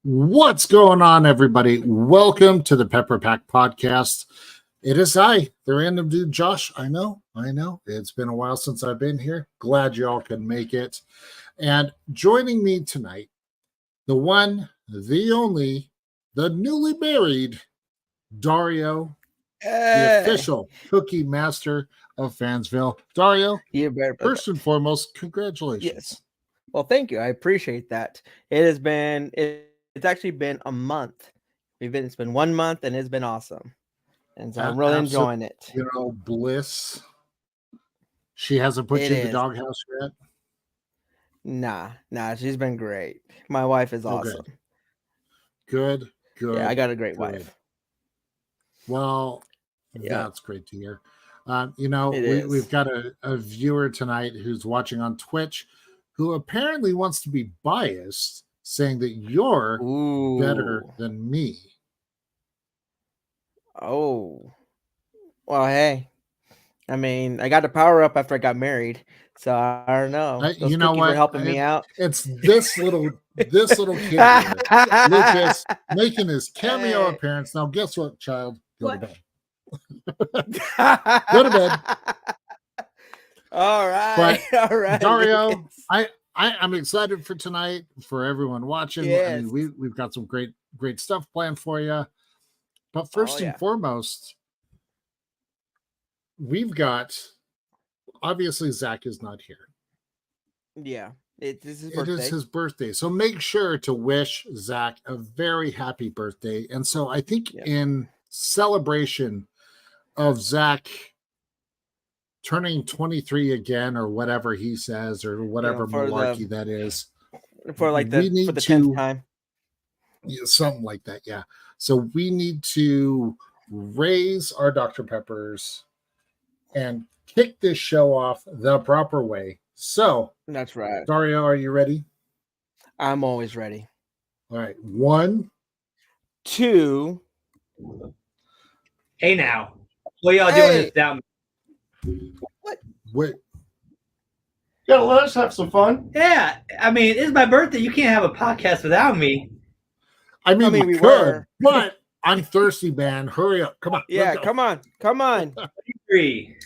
What's going on, everybody? Welcome to the Pepper Pack Podcast. It is I, the random dude, Josh. I know. It's been a while since I've been here. Glad y'all can make it. And joining me tonight, the one, the only, the newly married Dario, the official cookie master of Fansville. Dario, first and foremost, congratulations. Yes. Well, thank you. I appreciate that. It's actually been a month. It's been 1 month and it's been awesome. And so I'm really enjoying it. Bliss. She hasn't put you in the doghouse yet? Nah, she's been great. My wife is awesome. Good. Yeah, I got a great wife. Well, that's great to hear. We've got a viewer tonight who's watching on Twitch who apparently wants to be biased, saying that you're better than me. Oh. Well, hey. I mean, I got the power up after I got married, so I don't know. You know what? Were helping me out. It's this little kid here, Lucas, making his cameo appearance. Now, guess what, child? Go to bed. Go to bed. All right. Dario, I'm excited for tonight, for everyone watching. Yes. I mean, we've got some great stuff planned for you. But first and foremost, we've got, obviously Zach is not here. Yeah, it is his birthday. So make sure to wish Zach a very happy birthday. And so I think in celebration of Zach turning 23 again, or whatever he says, or whatever malarkey that is, for the 10th time, something like that. Yeah. So we need to raise our Dr. Peppers and kick this show off the proper way. So that's right. Dario, are you ready? I'm always ready. All right. 1, 2. Hey now. What y'all doing this down? Wait. You gotta let us have some fun. Yeah. I mean, it's my birthday. You can't have a podcast without me. I mean we could, but I'm thirsty, man. Hurry up. Come on. Yeah, come on. 3.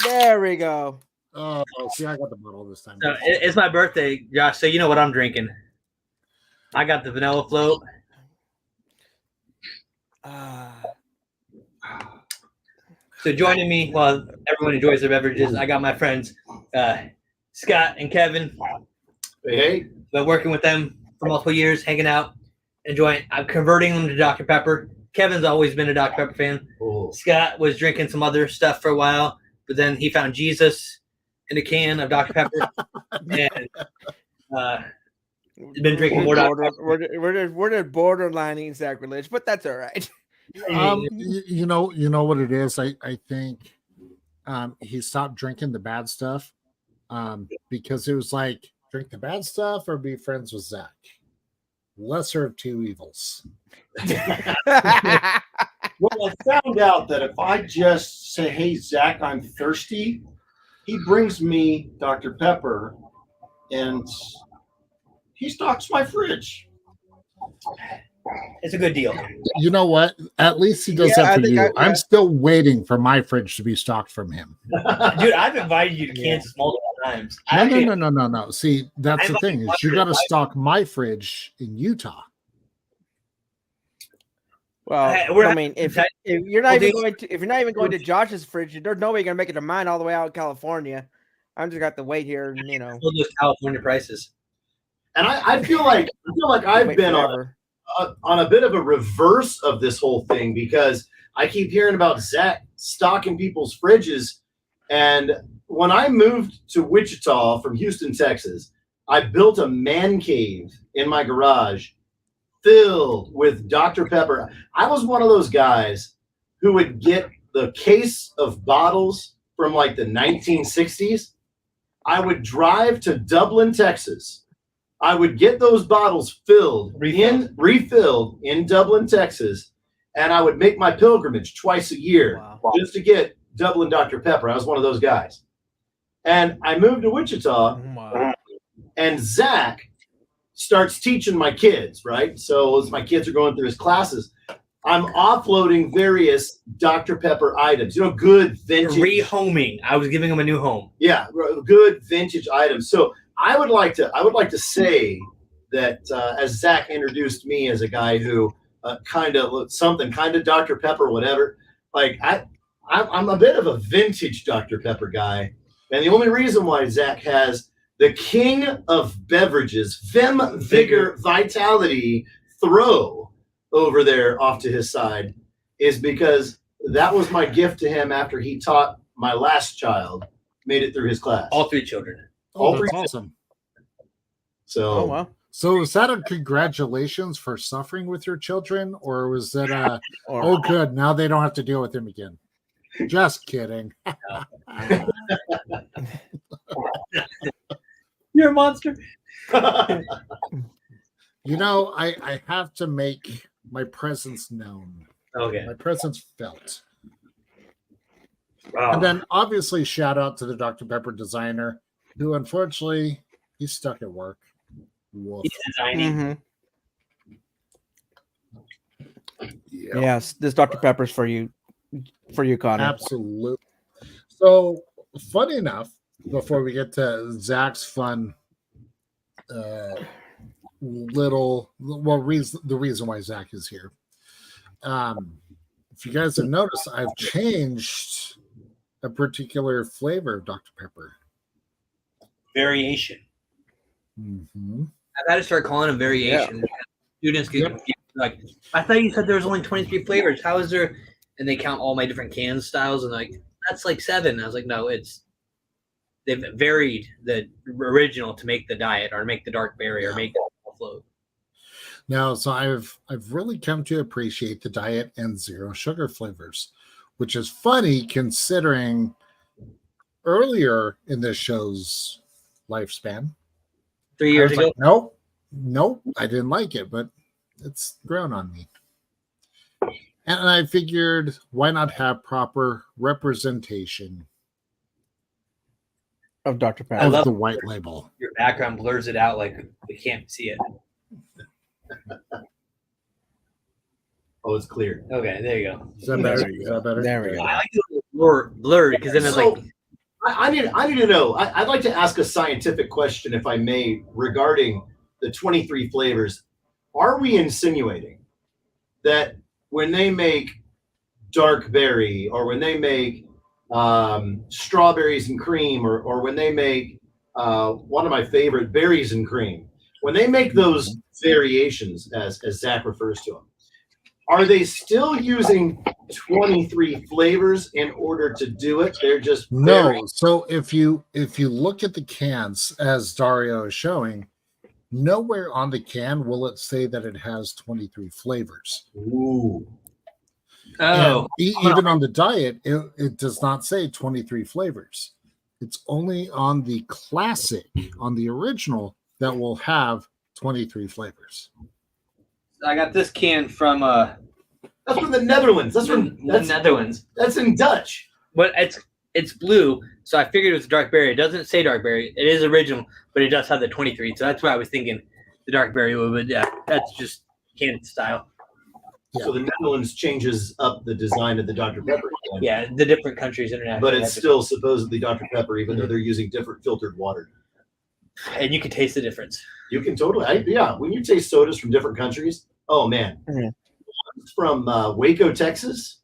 There we go. Oh, see, I got the bottle this time. So it's my birthday, Josh, so you know what I'm drinking. I got the vanilla float. So joining me while everyone enjoys their beverages, I got my friends Scott and Kevin. Hey. Been working with them for multiple years, hanging out, enjoying. I'm converting them to Dr. Pepper. Kevin's always been a Dr. Pepper fan. Oh. Scott was drinking some other stuff for a while, but then he found Jesus in a can of Dr. Pepper. And been drinking more Dr. Pepper. We're just borderlining sacrilege, but that's all right. You know what it is. I think he stopped drinking the bad stuff because it was like, drink the bad stuff or be friends with Zach. Lesser of two evils. Well, I found out that if I just say, hey, Zach, I'm thirsty, he brings me Dr. Pepper and he stocks my fridge. It's a good deal. You know what? At least he does that for you. I'm still waiting for my fridge to be stocked from him. Dude, I've invited you to Kansas multiple times. No. See, that's the thing is you got to stock my fridge in Utah. Well, I mean, if you're not even going to Josh's fridge, there's no way you're gonna make it to mine all the way out in California. I'm just got to wait here, and those California prices. And I feel like I've been on a bit of a reverse of this whole thing because I keep hearing about Zach stocking people's fridges. And when I moved to Wichita from Houston, Texas, I built a man cave in my garage filled with Dr. Pepper. I was one of those guys who would get the case of bottles from like the 1960s. I would drive to Dublin, Texas. I would get those bottles refilled in Dublin, Texas, and I would make my pilgrimage twice a year just to get Dublin Dr. Pepper. I was one of those guys. And I moved to Wichita, and Zach starts teaching my kids, right? So as my kids are going through his classes, I'm offloading various Dr. Pepper items, good vintage. Rehoming. I was giving him a new home. Yeah, good vintage items. So I would like to say that as Zach introduced me as a guy who kind of Dr. Pepper, whatever. Like I'm a bit of a vintage Dr. Pepper guy, and the only reason why Zach has the king of beverages, Vim, Vigor, Vitality, Throw over there off to his side is because that was my gift to him after he taught my last child, made it through his class. All 3 children. Oh, that's awesome. So, Oh wow. So was that a congratulations for suffering with your children, or was that a oh good, now they don't have to deal with him again? Just kidding. You're a monster. I have to make my presence known. Okay. My presence felt. Wow. And then obviously shout out to the Dr. Pepper designer, who unfortunately he's stuck at work. Woof. He's designing. Yep. Yes, this Dr. Pepper's for you, Connor. Absolutely. So, funny enough, before we get to Zach's fun the reason why Zach is here. If you guys have noticed, I've changed a particular flavor of Dr. Pepper. Variation. Mm-hmm. I've had to start calling them variation. Students get confused. Like, I thought you said there was only 23 flavors. How is there? And they count all my different can styles, and like that's like 7. And I was like, no, they've varied the original to make the diet or make the dark berry or make the float. Now, so I've really come to appreciate the diet and 0 sugar flavors, which is funny considering earlier in this show's lifespan, 3 years ago. Like, nope, I didn't like it, but it's grown on me. And I figured, why not have proper representation of Dr. Pepper? of the white label? Your background blurs it out like we can't see it. Oh, it's clear. Okay, there you go. Is that better? Is that better? There we go. I like it blurred because then it's So, like I need to know. I'd like to ask a scientific question, if I may, regarding the 23 flavors. Are we insinuating that when they make dark berry, or when they make strawberries and cream, or when they make one of my favorite berries and cream, when they make those variations, as Zach refers to them, are they still using 23 flavors in order to do it? They're just No. So if you look at the cans, as Dario is showing, nowhere on the can will it say that it has 23 flavors. Ooh. oh, Even on the diet, it does not say 23 flavors. It's only on the classic, on the original, that will have 23 flavors. I got this can from That's from the Netherlands. That's the Netherlands. That's in Dutch. But it's blue, so I figured it was dark berry. It doesn't say dark berry. It is original, but it does have the 23. So that's why I was thinking the dark berry would. But yeah, that's just can style. Yeah. So the Netherlands changes up the design of the Dr. Pepper. Yeah, the different countries internationally. But it's still supposedly Dr. Pepper, even though they're using different filtered water. And you can taste the difference. You can totally, when you taste sodas from different countries, oh man. Mhm. From Waco, Texas,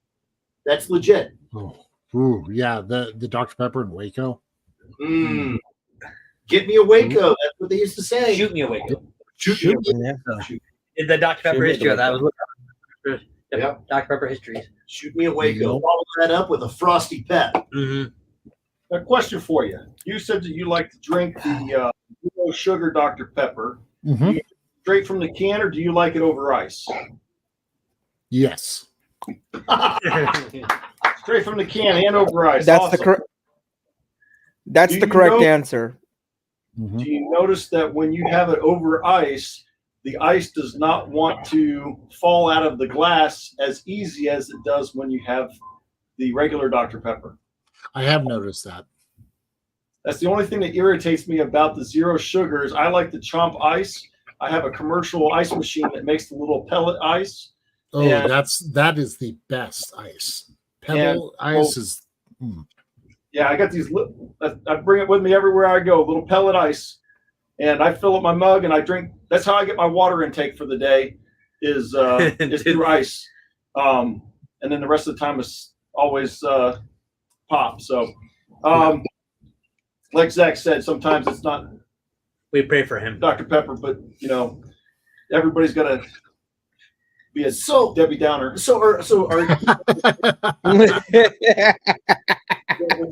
that's legit. Oh, ooh, yeah, the Dr. Pepper in Waco. Get me a Waco. That's what they used to say. Shoot me a Waco. Shoot me. Yeah. The Dr. Pepper Shoot me history. the That was Yep. Dr. Pepper histories. Shoot me a Waco. Yep. Follow that up with a frosty pep. Mm-hmm. A question for you. You said that you like to drink the zero sugar Dr. Pepper. Mm-hmm. Straight from the can, or do you like it over ice? Yes. Straight from the can and over ice. That's Awesome. the correct. That's Do the you correct know- answer. Mhm. Do you notice that when you have it over ice, the ice does not want to fall out of the glass as easy as it does when you have the regular Dr. Pepper? I have noticed that. That's the only thing that irritates me about the zero sugars. I like to chomp ice, I have a commercial ice machine that makes the little pellet ice. Oh, And- that is the best ice. Pebble ice is. Yeah, I got these. I bring it with me everywhere I go. Little pellet ice, and I fill up my mug and I drink. That's how I get my water intake for the day. Is through ice, and then the rest of the time is always pop. So, like Zach said, sometimes it's not. We pray for him, Dr. Pepper, but everybody's got to be a Debbie Downer. So are when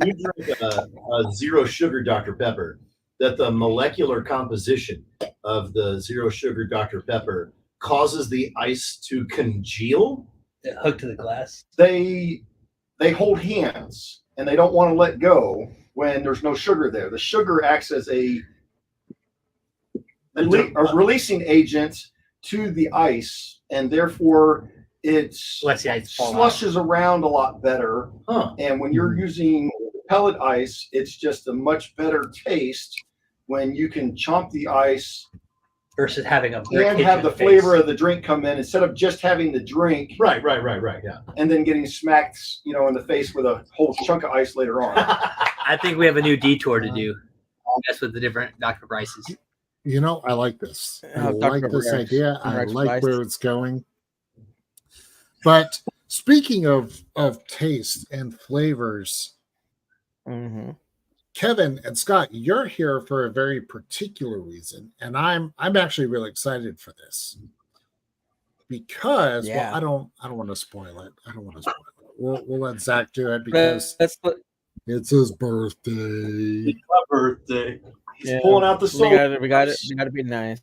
you drink a zero sugar Dr. Pepper, that the molecular composition of the zero sugar Dr. Pepper causes the ice to congeal? hooked to the glass. They hold hands and they don't want to let go when there's no sugar there. The sugar acts as a releasing agent to the ice, and therefore it Lets the ice fall slushes around a lot better. Huh. And when you're using pellet ice, it's just a much better taste when you can chomp the ice versus having a and have the flavor of the drink come in instead of just having the drink Right. Yeah. and then getting smacked, in the face with a whole chunk of ice later on. I think we have a new detour to do. That's with the different Dr. Bryces. I like this. I Dr. like Pepper this Rex. idea. I Rex like Rice. where it's going. But speaking of taste and flavors, Mm-hmm. Kevin and Scott, you're here for a very particular reason, and I'm actually really excited for this because Yeah. well, I don't want to spoil it. We'll let Zach do it because it's his birthday. It's my birthday. He's Yeah. pulling out the We soul. got to be nice.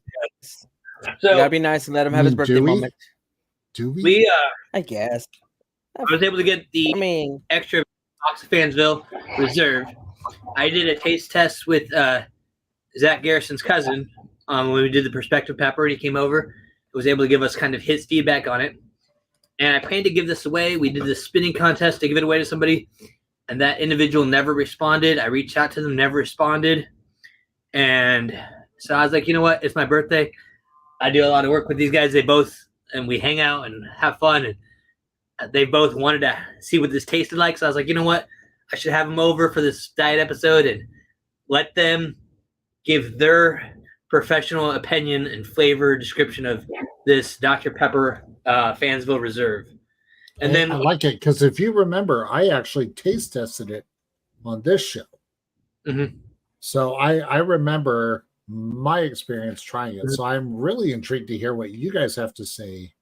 We So gotta be nice and let him have his Do birthday we? moment. Do we? we I guess. I was able to get the I mean, extra box of Fansville Reserve. I did a taste test with Zach Garrison's cousin when we did the Perspective Pepper, and he came over. He was able to give us kind of his feedback on it. And I planned to give this away. We did this spinning contest to give it away to somebody, and that individual never responded. I reached out to them, never responded. And so I was like, you know what? It's my birthday. I do a lot of work with these guys. And we hang out and have fun. And they both wanted to see what this tasted like. So I was like, you know what? I should have them over for this diet episode and let them give their professional opinion and flavor description of this Dr. Pepper Fansville Reserve. And then I like it because if you remember, I actually taste tested it on this show. Mhm. So I remember my experience trying it. So I'm really intrigued to hear what you guys have to say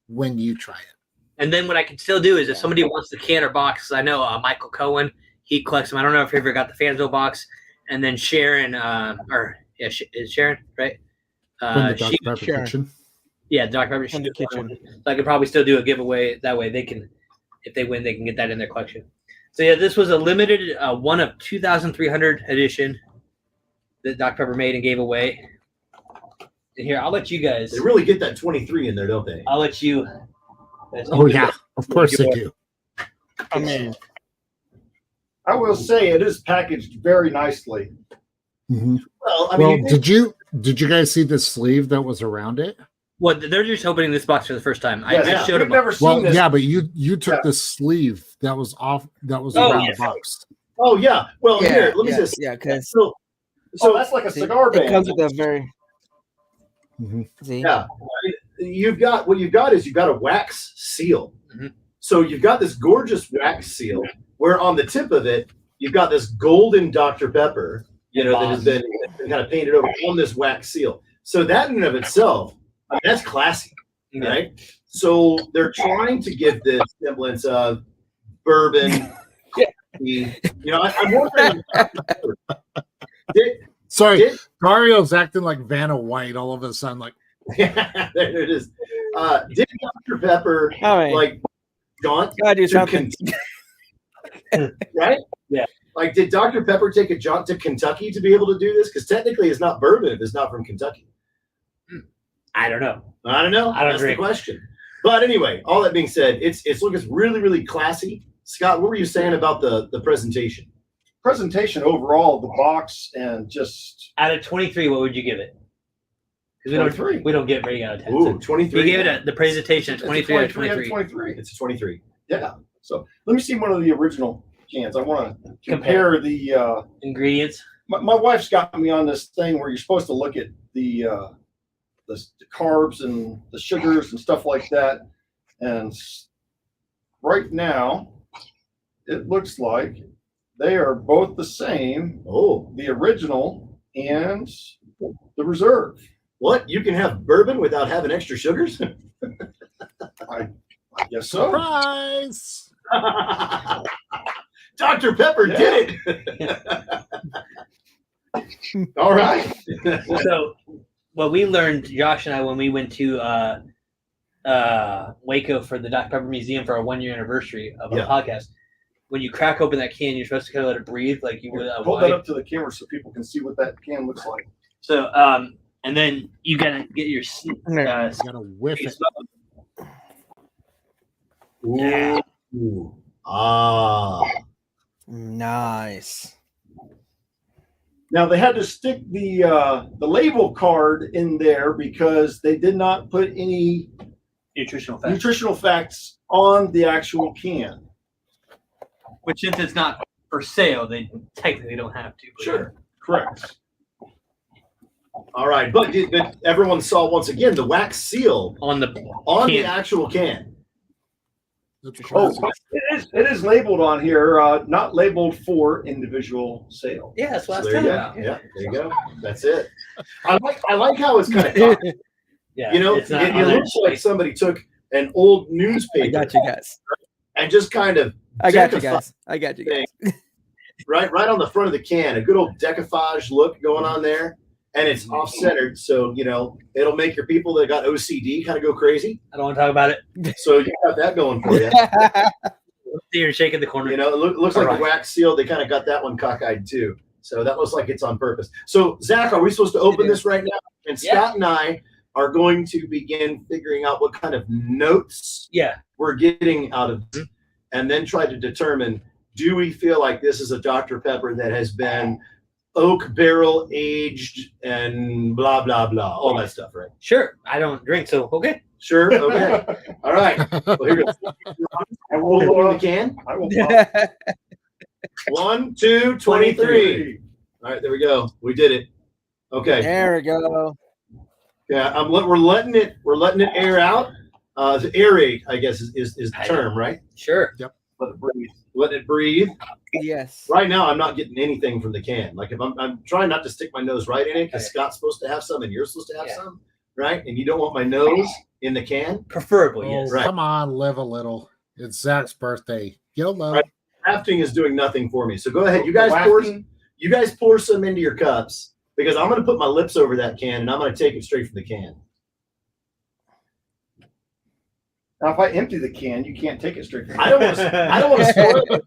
when you try it. And then what I can still do is if somebody wants the can or box, I know Michael Cohen, he collects them. I don't know if you ever got the Fansville box. And then Sharon, is Sharon, right? From the Dr. Pepper Sharon. Kitchen. Yeah, Dr. Pepper. From the kitchen. So I could probably still do a giveaway. That way they can, if they win, they can get that in their collection. So yeah, this was a limited one of 2,300 edition that Dr. Pepper made and gave away. And here, I'll let you guys. They really get that 23 in there, don't they? I'll let you. Oh, yeah. Of course they do. I mean, I will say it is packaged very nicely. Mhm. Well, I Well, mean, did you guys see the sleeve that was around it? Well, they're just opening this box for the first time. Yes, I just showed we've them. never seen Well, this. yeah, but you took Yeah. the sleeve that was off that was Oh, around yeah. the box. oh yeah. Well, here, let me just. because So So that's like a cigar it band. comes with a very. Mhm. See, yeah, you've got a wax seal. Mhm. So you've got this gorgeous wax seal, where on the tip of it you've got this golden Dr. Pepper, that has been kind of painted over on this wax seal. So that in and of itself, I mean, that's classy, right? So they're trying to give this semblance of bourbon. I'm wondering. Sorry, Dario's acting like Vanna White all of a sudden. Like, There it is. Did Dr. Pepper I mean, like jaunt gotta do to something. right? Yeah. Like, did Dr. Pepper take a jaunt to Kentucky to be able to do this? Because technically, it's not bourbon if it's not from Kentucky. I don't know. I don't know. I don't That's agree. the question. But anyway, all that being said, it's really, really classy. Scott, what were you saying about the presentation? Presentation overall, the box, and just Out of 23, what would you give it? Because 23. we don't get rating out of 10. Ooh, So 23. he gave it the presentation It's at a 23 out of 23 23. It's a 23. Yeah. So let me see one of the original cans. I want to compare the Ingredients. my wife's got me on this thing where you're supposed to look at the carbs and the sugars and stuff like that. And right now, it looks like they are both the same. Oh, The original and the reserve. what? You can have bourbon without having extra sugars? I guess so. Surprise! Dr. Pepper did it. All right. So what we learned, Josh and I, when we went to Waco for the Dr. Pepper Museum for our 1-year anniversary of our podcast, when you crack open that can, you're supposed to kind of let it breathe like you would a Hold wine. that up to the camera so people can see what that can looks like. So and then you gotta get your You gotta whiff it. Yeah. Ooh. Ah. Nice. Now they had to stick the label card in there because they did not put any nutritional facts on the actual can. Which, since it's not for sale, they technically don't have to. But Sure. Correct. All right. But everyone saw once again the wax seal on the the actual can. Oh, it is labeled on here, not labeled for individual sale. Yeah, that's what I So was there you talking go. about. Yeah, there you go. That's it. I like how it's kind of cocked. Yeah, You know, it's not it on looks there. like somebody took an old newspaper I got you guys. and just kind of I got you decafy- guys. I got you guys. right on the front of the can, a good old decoupage look going on there, and it's off-centered, so you know it'll make your people that got OCD kind of go crazy. I don't want to talk about it. So you got that going for you. You're shaking the corner. You know, it looks All like right. the wax seal. They kind of got that one cockeyed too. So that looks like it's on purpose. So Zach, are we supposed to open this right now? And Scott and I are going to begin figuring out what kind of notes we're getting out of this, and then try to determine, do we feel like this is a Dr. Pepper that has been oak barrel aged and blah, blah, blah, all that stuff, right? Sure. I don't drink, so okay. Sure. Okay. All right. Well, here goes. I will open the can. I will. 1, 2, 23. All right, there we go. We did it. Okay. There we go. Yeah, we're letting it air out. To aerate, I guess, is the term, right? Sure. Yep. Let it breathe. Let it breathe. Yes. Right now, I'm not getting anything from the can. Like if I'm trying not to stick my nose right in it because Scott's supposed to have some and you're supposed to have some, right? And you don't want my nose in the can. Preferably, Oh, yes. Right. come on, live a little. It's Zach's birthday. YOLO. Right. Drafting is doing nothing for me. So go ahead. You guys pour some into your cups because I'm going to put my lips over that can and I'm going to take it straight from the can. Now, if I empty the can, you can't take it straight from I don't want to spoil it.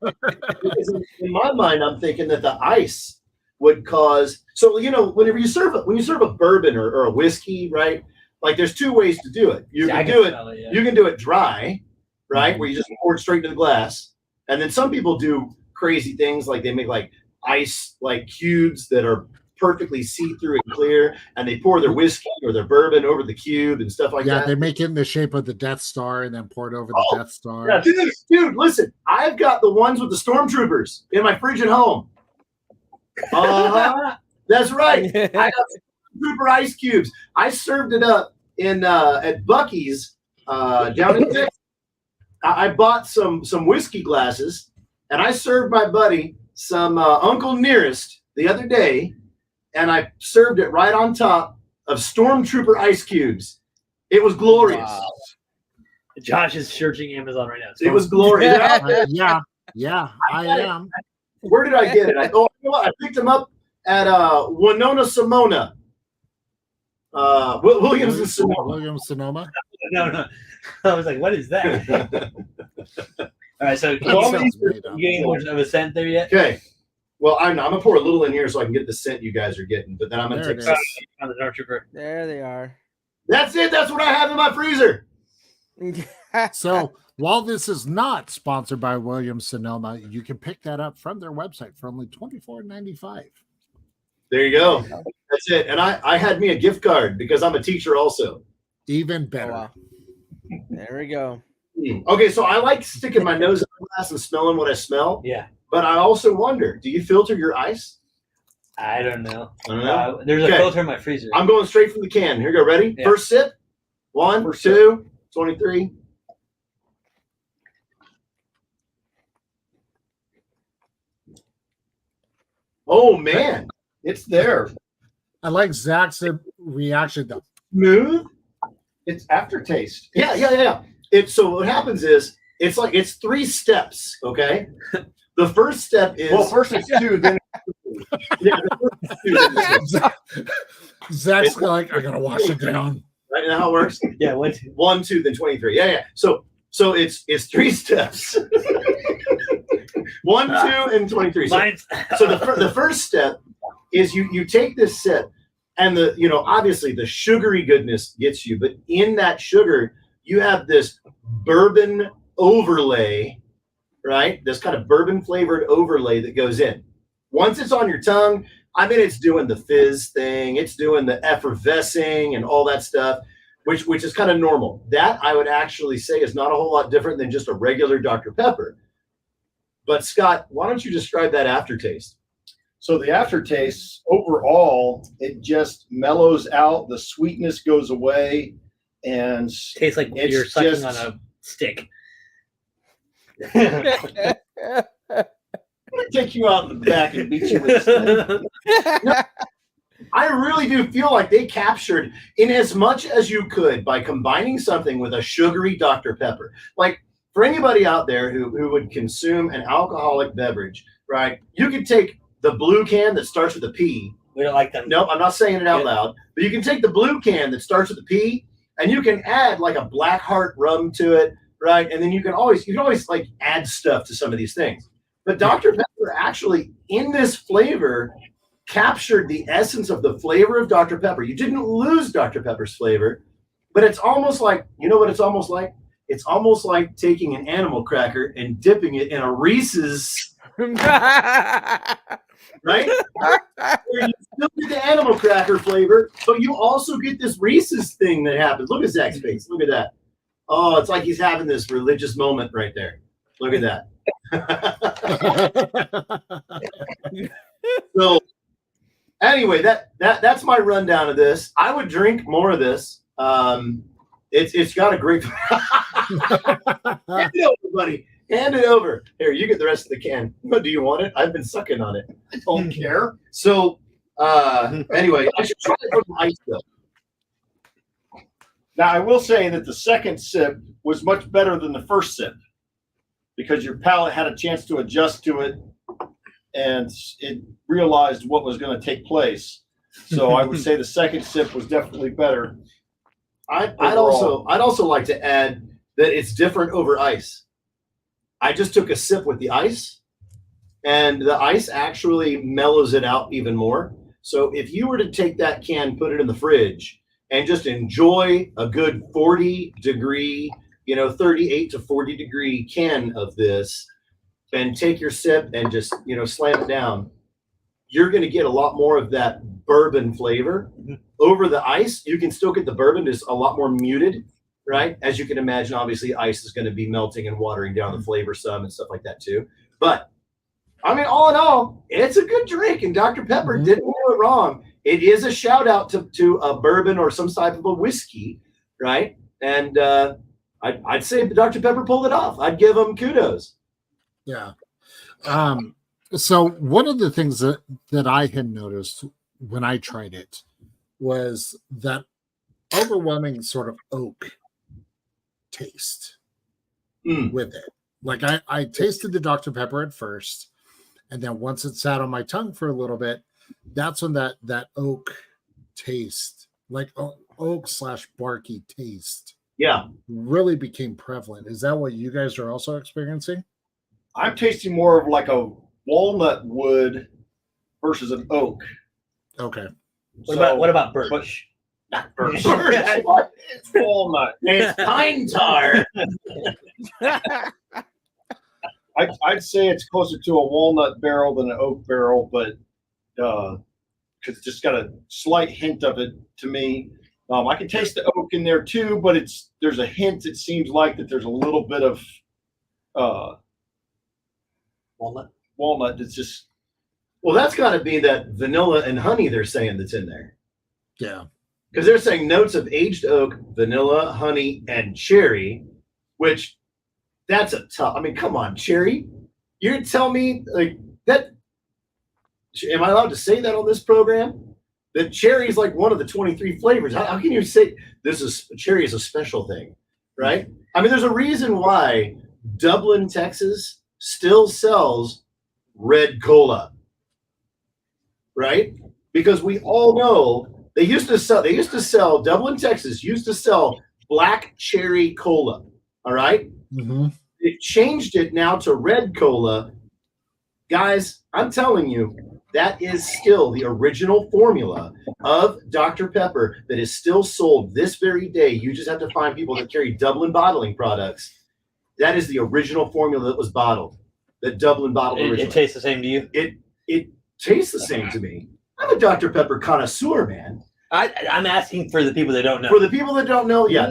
Because in my mind, I'm thinking that the ice would cause. So you know, whenever you serve a bourbon or a whiskey, right? Like there's two ways to do it. You can do it. You can do it dry, right? Where you just pour it straight into the glass, and then some people do crazy things like they make like ice like cubes that are perfectly see-through and clear, and they pour their whiskey or their bourbon over the cube and stuff like that. Yeah, they make it in the shape of the Death Star and then pour it over the Death Star. Yeah, dude, listen, I've got the ones with the stormtroopers in my fridge at home. That's right. I got stormtrooper ice cubes. I served it up in at Buc-ee's down in Texas. I bought some whiskey glasses, and I served my buddy some Uncle Nearest the other day, and I served it right on top of stormtrooper ice cubes. It was glorious. Wow. Josh is searching Amazon right now. It was glorious. Yeah, I am. Where did I get it? I picked them up at Winona Simona. Williams and Sonoma. Williams Sonoma. No. I was like, what is that? All right, so Sounds made up. you getting more of a scent there yet? Okay. Well, I'm gonna pour a little in here so I can get the scent you guys are getting, but then I'm gonna There take it some. is. On the Dark Trooper. There they are. That's it. That's what I have in my freezer. So while this is not sponsored by Williams Sonoma, you can pick that up from their website for only $24.95. There you go. That's it. And I had me a gift card because I'm a teacher also. Even better. Oh, wow. There we go. Okay, so I like sticking my nose in the glass and smelling what I smell. Yeah. But I also wonder, do you filter your ice? I don't know. I don't know. There's Okay. a filter in my freezer. I'm going straight from the can. Here you go. Ready? Yeah. First sip. 1, 2, 23. Oh, man. It's there. I like Zach's reaction though. Smooth. It's aftertaste. Yeah. So what happens is it's 3 steps, okay? The first step is Well, first it's 2, then yeah, the first 2, then it's Zach's like, I gotta wash it down. right now how it works. Yeah, 1, 2, then 23. Yeah. So it's 3 steps. 1, 2, and 23. So, mine's so the first step is you take this sip, and obviously the sugary goodness gets you, but in that sugar you have this bourbon overlay, right? This kind of bourbon flavored overlay that goes in. Once it's on your tongue, I mean, it's doing the fizz thing, it's doing the effervescing and all that stuff, which is kind of normal. That I would actually say is not a whole lot different than just a regular Dr. Pepper. But Scott, why don't you describe that aftertaste? So the aftertaste, overall, it just mellows out. The sweetness goes away, and tastes like it's you're sucking just- on a stick. I'm gonna take you out in the back and beat you with this thing. I really do feel like they captured in as much as you could by combining something with a sugary Dr. Pepper. Like, for anybody out there who would consume an alcoholic beverage, right? You could take the blue can that starts with a P. We don't like them. No, I'm not saying it out loud, but you can take the blue can that starts with a P, and you can add like a Black Heart rum to it, right? And then you can always like add stuff to some of these things. But Dr. Pepper actually, in this flavor, captured the essence of the flavor of Dr. Pepper. You didn't lose Dr. Pepper's flavor, but it's almost like, you know what it's almost like? It's almost like taking an animal cracker and dipping it in a Reese's, right? Where you still get the animal cracker flavor, but you also get this Reese's thing that happens. Look at Zach's face. Look at that. Oh, it's like he's having this religious moment right there. Look at that. So anyway, that's my rundown of this. I would drink more of this. It's got a great hand it over, buddy. Hand it over. Here, you get the rest of the can. Do you want it? I've been sucking on it. I don't care. So anyway, I should try it from the ice though. Now, I will say that the second sip was much better than the first sip because your palate had a chance to adjust to it and it realized what was going to take place. So I would say the second sip was definitely better. I'd also like to add that it's different over ice. I just took a sip with the ice, and the ice actually mellows it out even more. So if you were to take that can, put it in the fridge, and just enjoy a good 40-degree, 38 to 40 degree can of this, and take your sip and just, slam it down, you're going to get a lot more of that bourbon flavor. Over the ice, you can still get the bourbon, just a lot more muted, right? As you can imagine, obviously, ice is going to be melting and watering down the flavor some and stuff like that too. But, I mean, all in all, it's a good drink, and Dr. Pepper didn't do it wrong. It is a shout out to a bourbon or some type of a whiskey, right? And I'd say Dr. Pepper pulled it off. I'd give them kudos. Yeah. So one of the things that I had noticed when I tried it was that overwhelming sort of oak taste with it. Like I tasted the Dr. Pepper at first, and then once it sat on my tongue for a little bit, that's when that oak taste, like oak/barky taste, really became prevalent. Is that what you guys are also experiencing? I'm tasting more of like a walnut wood versus an oak. Okay. What about birch? Not birch. It's walnut. It's pine tar. I'd say it's closer to a walnut barrel than an oak barrel, but because it's just got a slight hint of it to me. I can taste the oak in there too, but there's a hint. It seems like that there's a little bit of walnut. It's just Well, that's got to be that vanilla and honey they're saying that's in there. Yeah. Because they're saying notes of aged oak, vanilla, honey, and cherry, which that's a tough. I mean, come on, cherry. You're telling me like that? Am I allowed to say that on this program? That cherry is like one of the 23 flavors. How can you say cherry is a special thing, right? I mean, there's a reason why Dublin, Texas, still sells red cola, right? Because we all know they used to sell Dublin, Texas used to sell black cherry cola. All right. Mm-hmm. They've changed it now to red cola. Guys, I'm telling you, that is still the original formula of Dr. Pepper that is still sold this very day. You just have to find people that carry Dublin bottling products. That is the original formula that was bottled. That Dublin bottled originally. It tastes the same to you? It tastes the same to me. I'm a Dr. Pepper connoisseur, man. I'm asking for the people that don't know. For the people that don't know, yeah.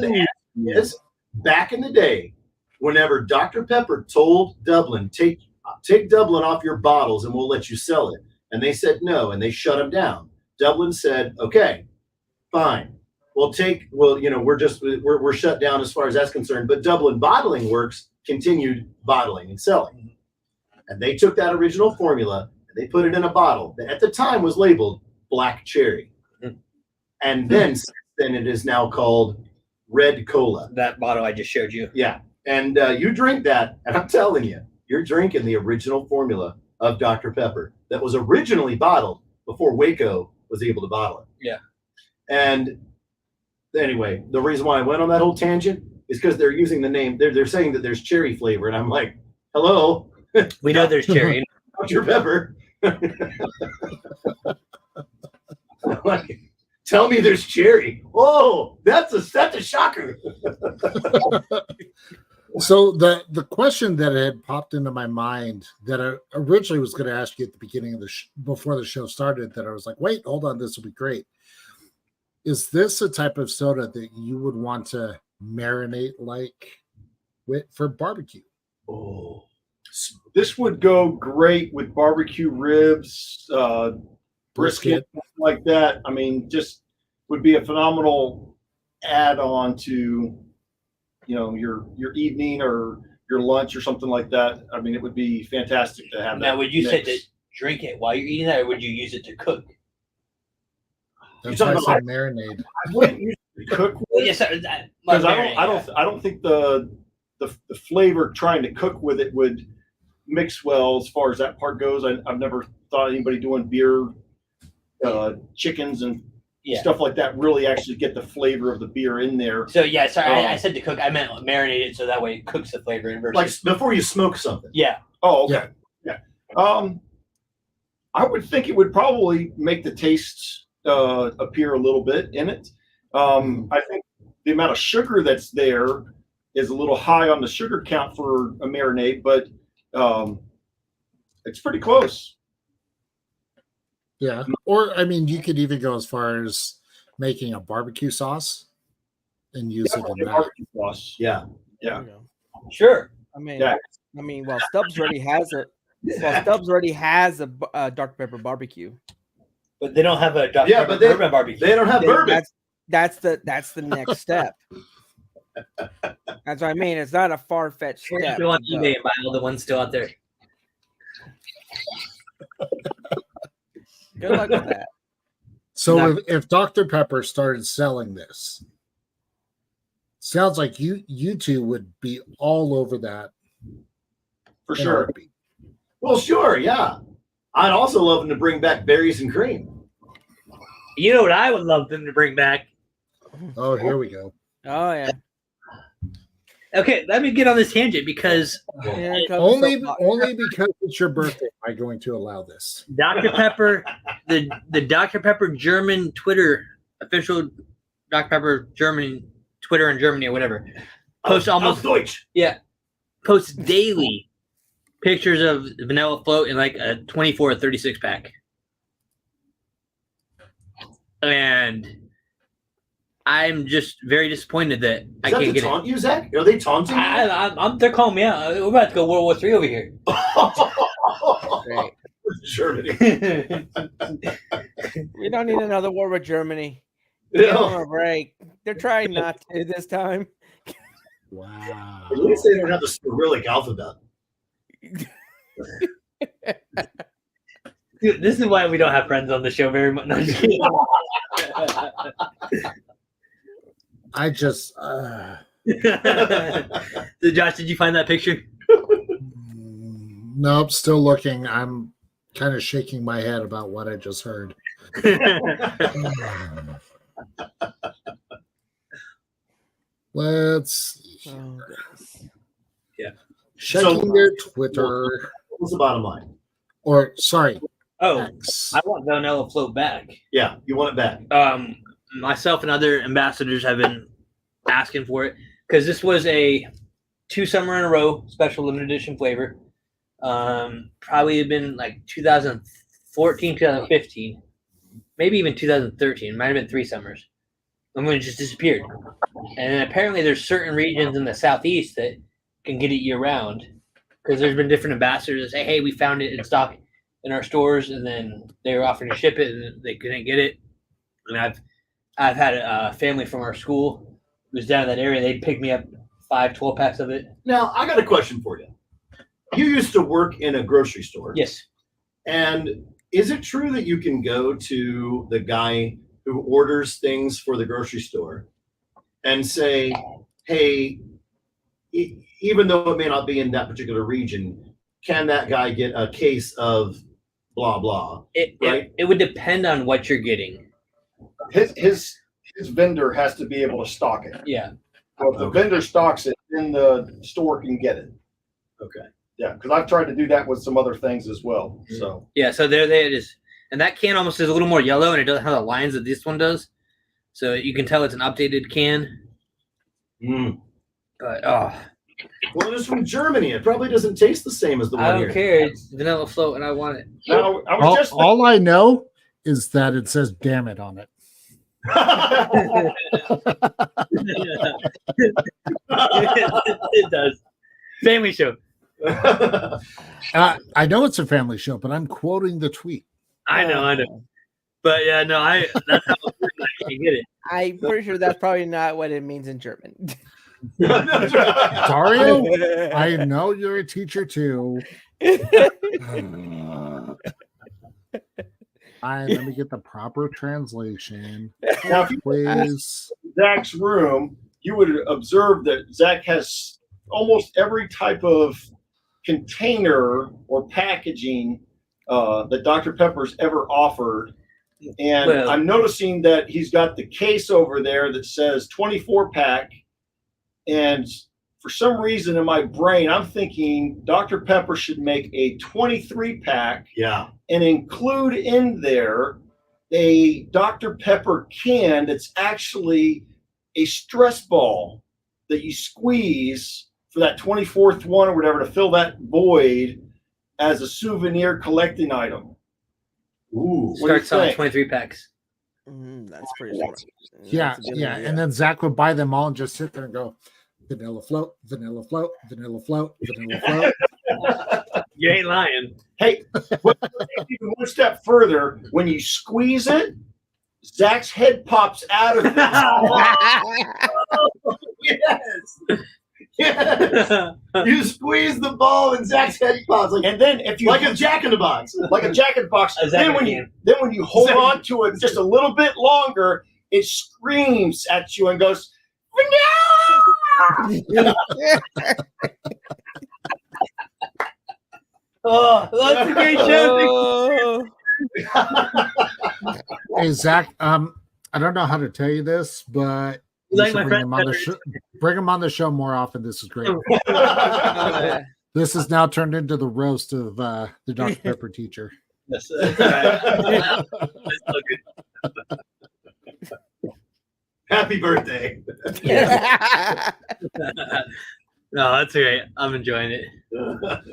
Yes. Back in the day, whenever Dr. Pepper told Dublin, take Dublin off your bottles and we'll let you sell it. And they said no, and they shut them down. Dublin said, okay, fine. We're shut down as far as that's concerned. But Dublin Bottling Works continued bottling and selling. And they took that original formula and they put it in a bottle that at the time was labeled black cherry. And then it is now called red cola. That bottle I just showed you. Yeah. And you drink that, and I'm telling you, you're drinking the original formula of Dr. Pepper that was originally bottled before Waco was able to bottle it. Yeah. And anyway, the reason why I went on that whole tangent is because they're using the name. They're saying that there's cherry flavor, and I'm like, hello. We know there's cherry. Dr. Pepper. Like, tell me there's cherry. Oh, that's a shocker. So the question that had popped into my mind that I originally was going to ask you at the beginning of before the show started, that I was like, wait, hold on, this will be great. Is this a type of soda that you would want to marinate for barbecue? Oh, this would go great with barbecue ribs, brisket, like that. I mean, just would be a phenomenal add-on to your evening or your lunch or something like that. I mean, it would be fantastic to have that. Now, would you say to drink it while you're eating that, or would you use it to cook? That's why I said marinade. I wouldn't use it to cook with, Yes, because I don't think the flavor trying to cook with it would mix well as far as that part goes. I've never thought anybody doing beer, chickens and stuff like that really actually get the flavor of the beer in there. So yeah, sorry, I said to cook. I meant marinate it so that way it cooks the flavor in versus like before you smoke something. Yeah. Oh, okay. Yeah. I would think it would probably make the taste appear a little bit in it. I think the amount of sugar that's there is a little high on the sugar count for a marinade, but it's pretty close. Yeah. Or, I mean, you could even go as far as making a barbecue sauce and use it in that. Barbecue sauce. Yeah. Yeah. Sure. I mean, Yeah. Well, Stubbs already has a Dr. Pepper barbecue. But they don't have a Dr. Yeah, Pepper but bourbon barbecue. They don't have bourbon. That's the next step. That's what I mean. It's not a far-fetched step. Go on eBay and buy all the ones still out there. Good luck with that. So if Dr. Pepper started selling this, sounds like you two would be all over that. For sure. Well, sure, yeah. I'd also love them to bring back berries and cream. You know what I would love them to bring back? Oh, here we go. Oh yeah. Okay, let me get on this tangent because Only because it's your birthday am I going to allow this. Dr. Pepper, the Dr. Pepper German Twitter, official Dr. Pepper German Twitter in Germany or whatever, posts almost Deutsch. Yeah, posts daily pictures of vanilla float in like a 24 or 36 pack. and I'm just very disappointed that I Is that can't to get taunt you, Zach? Are they taunting you? They're calling me out. We're about to go World War III over here. Great. Germany. We don't need another war with Germany. You Give know, them a break. They're trying not to this time. Wow. at least they don't have the Cyrillic alphabet. Dude, this is why we don't have friends on the show very much. No, I'm just kidding. I just So, Josh, did you find that picture? nope, still looking. I'm kind of shaking my head about what I just heard. Let's see. Oh, goodness. Checking their Twitter. What's the bottom line? Or sorry, Oh, X. I want Vanilla Float back. Yeah, you want it back. Myself and other ambassadors have been asking for it because this was a 2 summer in a row special limited edition flavor. Probably had been like 2014, 2015, maybe even 2013. It might have been 3 summers. And then it just disappeared. And then apparently there's certain regions in the southeast that can get it year round because there's been different ambassadors that say, hey, we found it in stock in our stores, and then they were offering to ship it and they couldn't get it. And I've had a family from our school who was down in that area. They'd pick me up 5 12-packs of it. Now, I got a question for you. You used to work in a grocery store. Yes. And is it true that you can go to the guy who orders things for the grocery store and say, hey, even though it may not be in that particular region, can that guy get a case of blah, blah? Right? It would depend on what you're getting. His vendor has to be able to stock it. Yeah. So if the vendor stocks it, then the store can get it. Okay. Yeah, because I've tried to do that with some other things as well. So Yeah, so there it is. And that can almost is a little more yellow, and it doesn't have the lines that this one does. So you can tell it's an updated can. But, Well, it's from Germany. It probably doesn't taste the same as the one I don't here. care. It's vanilla float, and I want it. now I was just All I know is that it says "damn it" on it. It does. Family show. I know it's a family show, but I'm quoting the tweet. I know. But yeah, no, that's how I can get it. I'm pretty sure that's probably not what it means in German. Dario, I know you're a teacher too. Let me get the proper translation. now if you Please. Zach's room, you would observe that Zach has almost every type of container or packaging that Dr. Pepper's ever offered. And Well, I'm noticing that he's got the case over there that says 24-pack. And for some reason in my brain, I'm thinking Dr. Pepper should make a 23-pack Yeah. and include in there a Dr. Pepper can that's actually a stress ball that you squeeze for that 24th one or whatever to fill that void as a souvenir collecting item. Ooh. What do you starts selling think? 23 packs. That's pretty smart. Yeah, That's a good yeah. idea. And then Zach would buy them all and just sit there and go, vanilla float, vanilla float, vanilla float, vanilla float. You ain't lying. Hey, even one step further, when you squeeze it, Zach's head pops out of it. Yes. Yes. You squeeze the ball and Zach's head pops like, And then if you like a Jack in the Box. like a jacket box, then when you hold on to it just a little bit longer, it screams at you and goes, "No!" Oh, that's a great show. Hey Zach, I don't know how to tell you this, but You like my friend better. bring him on the show more often. This is great. Yeah. This has now turned into the roast of the Dr. Pepper teacher. That's all right. That's so good. Happy birthday. No, that's great. I'm enjoying it.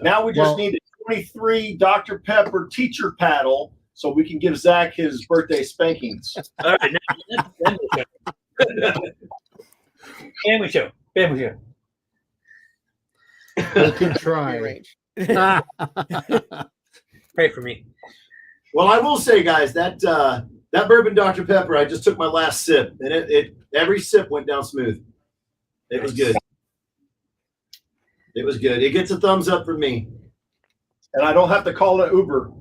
Now we just Well- need a 23 Dr. Pepper teacher paddle so we can give Zach his birthday spankings. All right, now, family show. Family show. We can try. Range. Pray for me. Well, I will say, guys, that bourbon Dr. Pepper, I just took my last sip, and it every sip went down smooth. It was good. It was good. It gets a thumbs up from me. And I don't have to call it Uber.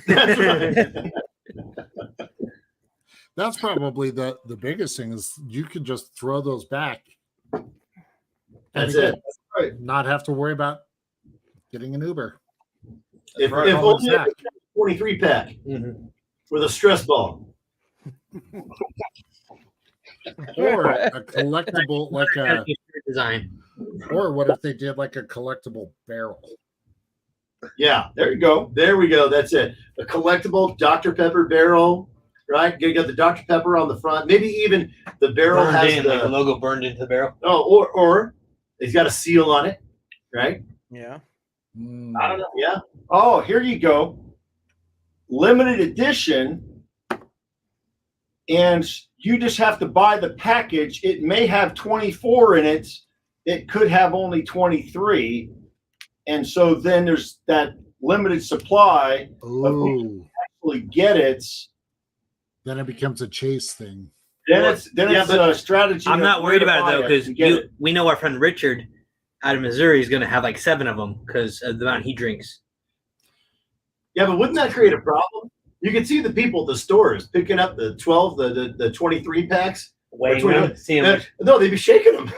That's right. That's probably the biggest thing is you could just throw those back. That's and it. Right. Not have to worry about getting an Uber. If Right. only it was 23 pack with a stress ball. Or a collectible, like a, design. or what if they did like a collectible barrel? Yeah, There you go. there we go. That's it. A collectible Dr. Pepper barrel, right? You got the Dr. Pepper on the front. Maybe even the barrel Burned has in, like the logo burned into the barrel. or it's got a seal on it, right? Yeah. I don't know. Yeah. Oh, here you go. Limited edition. And you just have to buy the package. It may have 24 in it. It could have only 23. And so then there's that limited supply. Ooh, Actually get it. then it becomes a chase thing. Then it's a strategy. I'm not of worried where to about it though, buy because and get it. we know our friend Richard out of Missouri is going to have like 7 of them because of the amount he drinks. Yeah, but wouldn't that create a problem? You can see the people at the stores picking up the 12, the 23 packs. Wait, Or 20 see him. No, they'd be shaking them.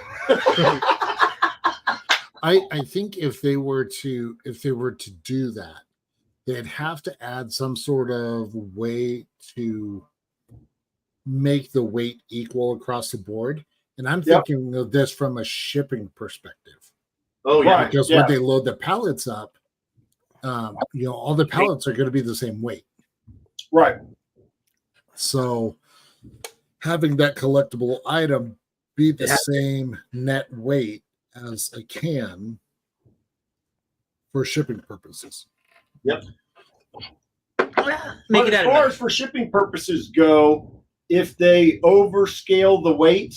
I think if they were to do that, they'd have to add some sort of way to make the weight equal across the board. And I'm Yep. thinking of this from a shipping perspective. Oh yeah, Right. Because Yeah. when they load the pallets up, all the pallets are going to be the same weight. Right. So having that collectible item be the Yeah. same net weight as a can for shipping purposes. Make But it as out far of as for shipping purposes go, if they overscale the weight,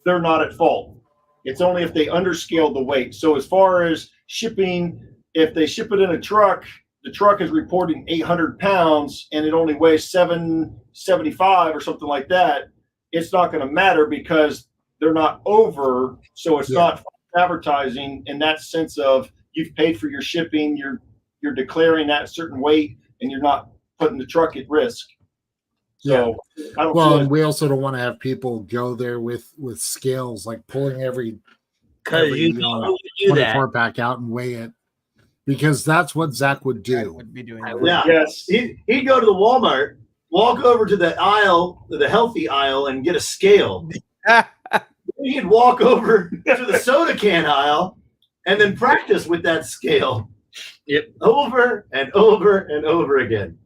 they're not at fault. It's only if they underscale the weight. So as far as shipping, if they ship it in a truck, the truck is reporting 800 pounds and it only weighs 775 or something like that, it's not going to matter because they're not over. So it's Yeah. not advertising in that sense of you've paid for your shipping, you're declaring that certain weight, and you're not putting the truck at risk. So I don't Well, feel and we also don't want to have people go there with scales, like pulling every because you do that. 24 pack out and weigh it, because that's what Zach would I do. would be doing I that. would. yeah. yes. He'd go to the Walmart, walk over to the aisle, the healthy aisle, and get a scale. He'd walk over to the soda can aisle and then practice with that scale. Yep. Over and over and over again.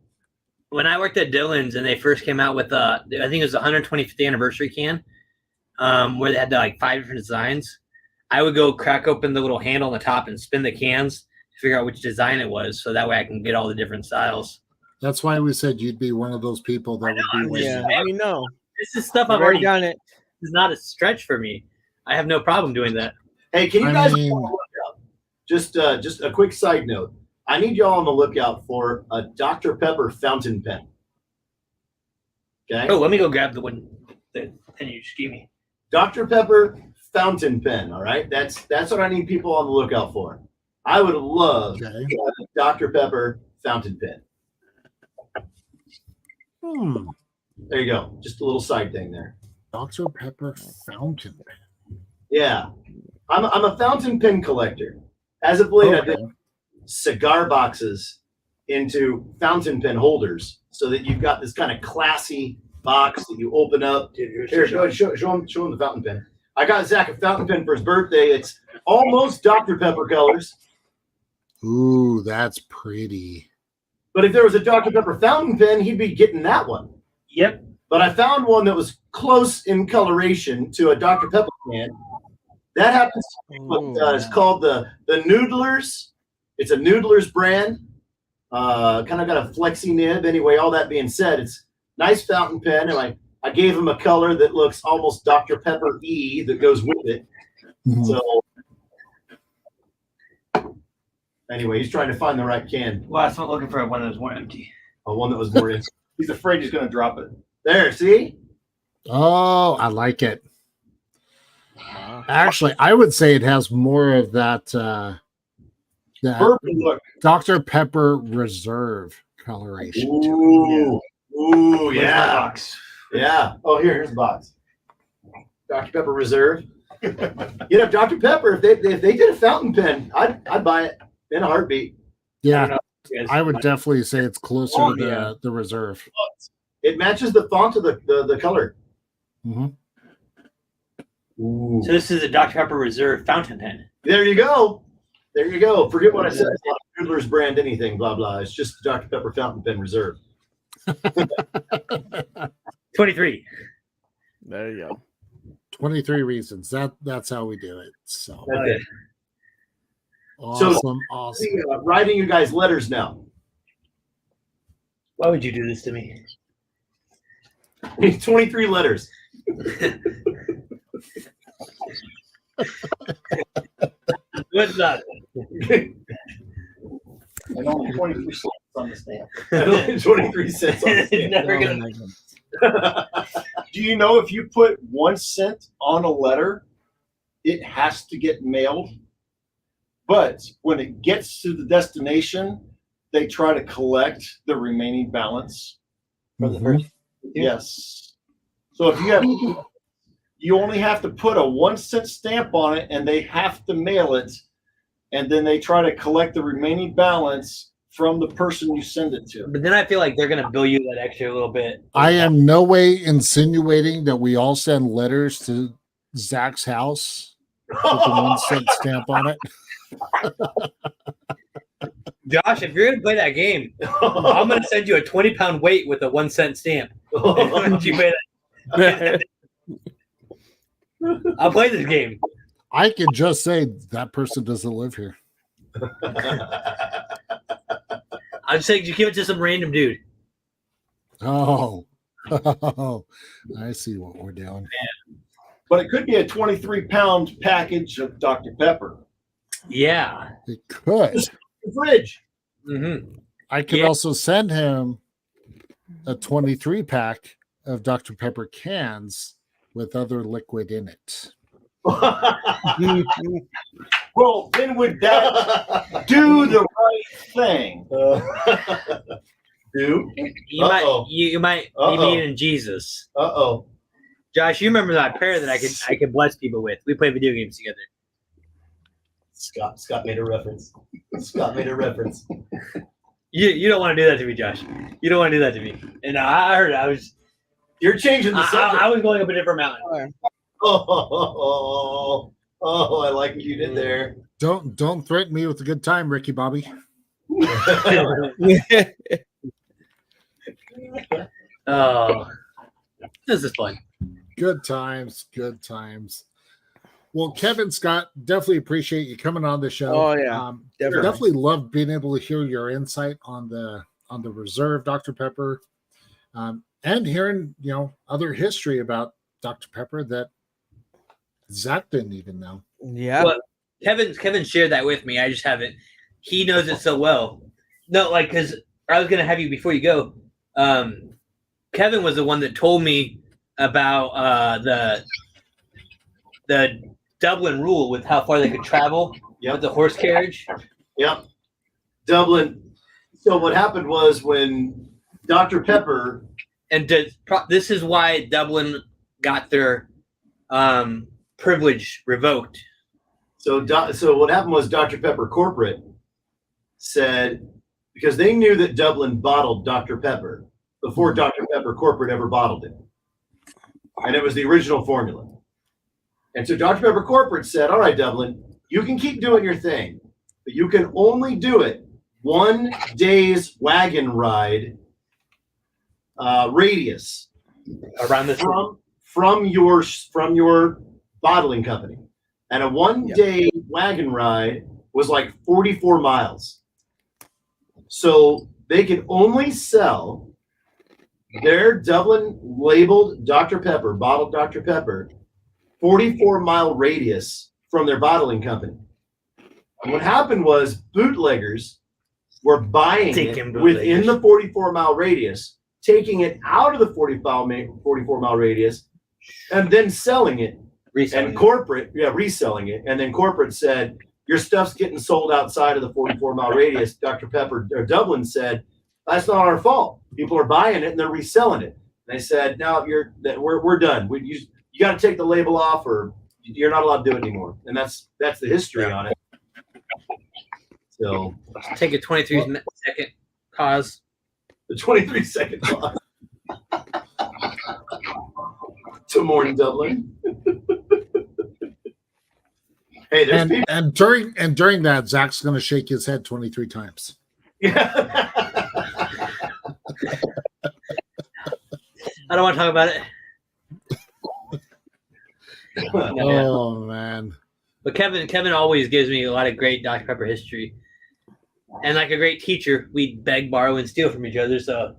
When I worked at Dillon's and they first came out with I think it was the 125th anniversary can, where they had like 5 different designs. I would go crack open the little handle on the top and spin the cans to figure out which design it was, so that way I can get all the different styles. That's why we said you'd be one of those people that would be Yeah, like, we know. This is stuff I've I've already already done it. It's not a stretch for me. I have no problem doing that. Hey, can you I guys mean- be on the lookout? Just a quick side note. I need y'all on the lookout for a Dr. Pepper fountain pen. Okay? Oh, let me go grab the pen you just gave me. Dr. Pepper fountain pen, all right? That's what I need people on the lookout for. I would love okay. to have a Dr. Pepper fountain pen. There you go. Just a little side thing there. Dr. Pepper fountain pen. Yeah. I'm a fountain pen collector. As of late, I've Okay. been cigar boxes into fountain pen holders so that you've got this kind of classy box that you open up. Here, go ahead, show him the fountain pen. I got Zach a fountain pen for his birthday. It's almost Dr. Pepper colors. Ooh, that's pretty. But if there was a Dr. Pepper fountain pen, he'd be getting that one. Yep. But I found one that was close in coloration to a Dr. Pepper can. That happens to be what is called the Noodlers. It's a Noodlers brand. Kind of got a flexy nib. Anyway, all that being said, it's nice fountain pen, and I gave him a color that looks almost Dr. Pepper E that goes with it. Mhm. So anyway, he's trying to find the right can. Well, I was looking for one that was more empty. One that was more in. He's afraid he's going to drop it. There, see? Oh, I like it. Wow. Actually, I would say it has more of that Bourbon look. Dr. Pepper Reserve coloration. Ooh, ooh, Where's my yeah, box? yeah. Oh, here's the box. Dr. Pepper Reserve. Dr. Pepper. If they did a fountain pen, I'd buy it in a heartbeat. Yeah, Yes. I would definitely say it's closer Oh, to the Reserve. It matches the font of the color. Mhm. Ooh. So this is a Dr. Pepper Reserve fountain pen. There you go. There you go. Forget what I said. It's not Noodler's brand anything, blah, blah. It's just Dr. Pepper Fountain Pen Reserve. 23. There you go. 23 reasons. That's how we do it. So That's it. awesome. Writing you guys letters now. Why would you do this to me? 23 letters. What's that? And only 23 cents on the stamp. 23 cents on the It's stamp. never Oh, gonna. my goodness. Do you know if you put 1 cent on a letter, it has to get mailed? But when it gets to the destination, they try to collect the remaining balance. For the Mhm. first. Yes. So if you only have to put a 1 cent stamp on it, and they have to mail it, and then they try to collect the remaining balance from the person you send it to. But then I feel like they're gonna bill you that extra little bit. I am no way insinuating that we all send letters to Zach's house with a 1 cent stamp on it. Josh, if you're gonna play that game, I'm gonna send you a 20-pound weight with a 1 cent stamp. Once you play that, I'll play this game. I can just say that person doesn't live here. I'm just saying, you give it to some random dude. Oh, I see what we're doing. But it could be a 23-pound package of Dr. Pepper. Yeah. It could. Fridge. Mm-hmm. I could Yeah. also send him a 23 pack of Dr. Pepper cans with other liquid in it. Well, then would that do the right thing? Do? You Uh-oh. might be Uh-oh. meeting Jesus. Uh-oh. Josh, you remember that prayer that I could bless people with? We play video games together. Scott made a reference. Scott made a reference. You don't want to do that to me, Josh. You don't want to do that to me. And I heard it. You're changing the subject. I was going up a different mountain. Oh, I like what you did there. Don't threaten me with a good time, Ricky Bobby. Oh, this is fun. Good times, good times. Well, Kevin, Scott, definitely appreciate you coming on the show. Oh, yeah. Definitely love being able to hear your insight on the Reserve Dr. Pepper, and hearing other history about Dr. Pepper that Zach didn't even know. Yeah. Well, Kevin shared that with me. I just haven't. He knows it so well. No, because I was gonna have you before you go. Kevin was the one that told me about the Dublin rule with how far they could travel with the horse carriage. Yep. Dublin. So what happened was when Dr. Pepper, And this is why Dublin got their privilege revoked. so what happened was Dr. Pepper Corporate said, because they knew that Dublin bottled Dr. Pepper before Dr. Pepper Corporate ever bottled it. And it was the original formula. And so Dr. Pepper Corporate said, all right, Dublin, you can keep doing your thing, but you can only do it 1 day's wagon ride radius Around this from your bottling company. And a 1 day wagon ride was like 44 miles. So they could only sell their Dublin labeled Dr. Pepper, bottled Dr. Pepper, 44-mile radius from their bottling company. And what happened was bootleggers were buying it within the 44-mile radius, taking it out of the 44-mile radius, and then selling it. Reselling it. And then corporate said, your stuff's getting sold outside of the 44-mile radius. Dr. Pepper or Dublin said, that's not our fault. People are buying it and they're reselling it. And they said, no, we're done. You got to take the label off, or you're not allowed to do it anymore. And that's the history on it. So take a 23-second pause. The 23-second pause. To morning Dublin. Hey, there's people. And during that, Zach's going to shake his head 23 times. Yeah. I don't want to talk about it. Oh man! But Kevin always gives me a lot of great Dr. Pepper history, and like a great teacher, we beg, borrow, and steal from each other. So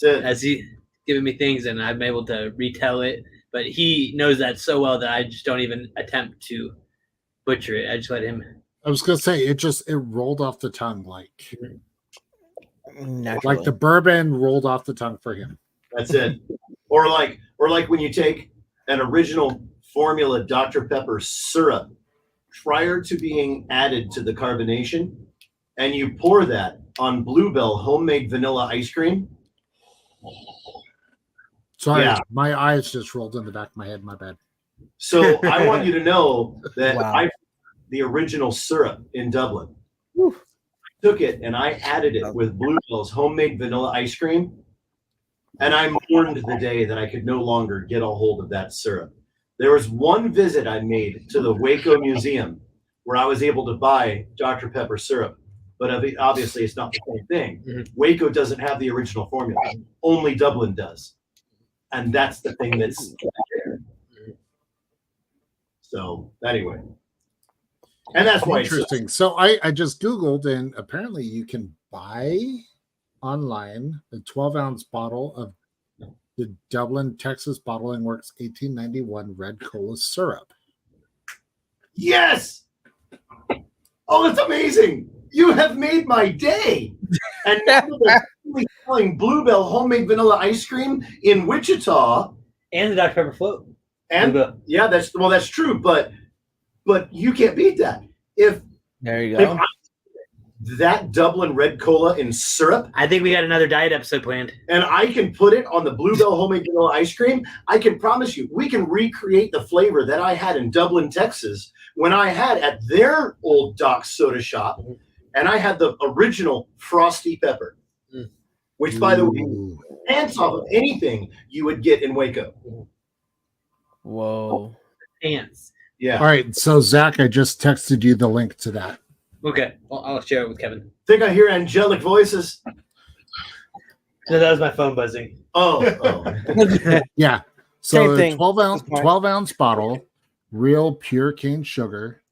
as he giving me things, and I'm able to retell it, but he knows that so well that I just don't even attempt to butcher it. I just let him. I was gonna say it rolled off the tongue like naturally. Like the bourbon rolled off the tongue for him. That's it. Or like when you take an original formula Dr. Pepper syrup prior to being added to the carbonation, and you pour that on Bluebell homemade vanilla ice cream. Sorry, my eyes just rolled in the back of my head. My bad. So I want you to know that the original syrup in Dublin. I took it and I added it with Bluebell's homemade vanilla ice cream, and I mourned the day that I could no longer get a hold of that syrup. There was one visit I made to the Waco Museum where I was able to buy Dr. Pepper syrup, but obviously it's not the same thing. Mm-hmm. Waco doesn't have the original formula. Only Dublin does. And that's the thing that's there. So anyway. And that's why interesting. So I just Googled, and apparently you can buy online a 12-ounce bottle of the Dublin, Texas Bottling Works 1891 red cola syrup. Yes. Oh, that's amazing. You have made my day. And now they're selling Bluebell homemade vanilla ice cream in Wichita. And the Dr. Pepper float. And that's true, but you can't beat that. There you go. That Dublin red cola in syrup. I think we got another diet episode planned. And I can put it on the Bluebell homemade vanilla ice cream. I can promise you, we can recreate the flavor that I had in Dublin, Texas, when I had at their old Doc soda shop, and I had the original frosty pepper, which, by the way, pants off of anything you would get in Waco. Whoa. Pants. Yeah. All right. So, Zach, I just texted you the link to that. Okay. Well, I'll share it with Kevin. Think I hear angelic voices? No, that was my phone buzzing. Oh. Yeah. So, Same thing. 12-ounce bottle, real pure cane sugar.